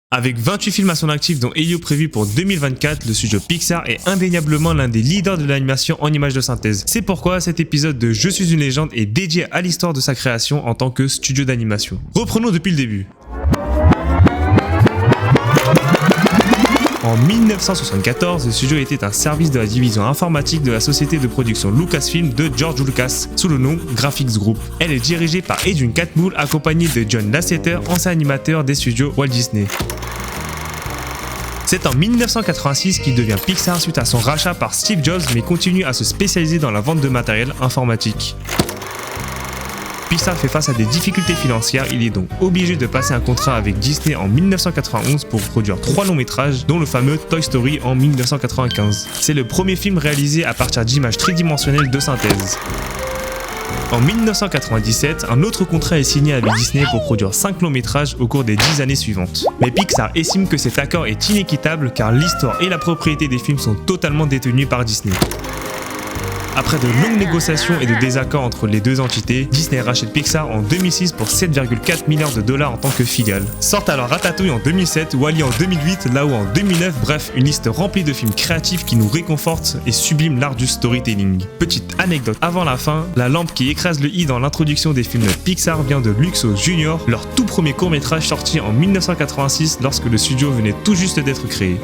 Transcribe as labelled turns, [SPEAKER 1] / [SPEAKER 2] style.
[SPEAKER 1] Avec 28 films à son actif dont Elio prévu pour 2024, le studio Pixar est indéniablement l'un des leaders de l'animation en images de synthèse. C'est pourquoi cet épisode de Je suis une légende est dédié à l'histoire de sa création en tant que studio d'animation. Reprenons depuis le début. En 1974, le studio était un service de la division informatique de la société de production Lucasfilm de George Lucas, sous le nom Graphics Group. Elle est dirigée par Edwin Catmull, accompagné de John Lasseter, ancien animateur des studios Walt Disney. C'est en 1986 qu'il devient Pixar suite à son rachat par Steve Jobs, mais continue à se spécialiser dans la vente de matériel informatique. Pixar fait face à des difficultés financières, il est donc obligé de passer un contrat avec Disney en 1991 pour produire 3 longs métrages, dont le fameux Toy Story en 1995. C'est le premier film réalisé à partir d'images tridimensionnelles de synthèse. En 1997, un autre contrat est signé avec Disney pour produire 5 longs métrages au cours des 10 années suivantes. Mais Pixar estime que cet accord est inéquitable car l'histoire et la propriété des films sont totalement détenus par Disney. Après de longues négociations et de désaccords entre les deux entités, Disney rachète Pixar en 2006 pour 7,4 milliards de dollars en tant que filiale. Sortent alors Ratatouille en 2007, Wall-E en 2008, Là-haut en 2009, bref, une liste remplie de films créatifs qui nous réconfortent et subliment l'art du storytelling. Petite anecdote avant la fin, la lampe qui écrase le i dans l'introduction des films de Pixar vient de Luxo Junior, leur tout premier court-métrage sorti en 1986 lorsque le studio venait tout juste d'être créé.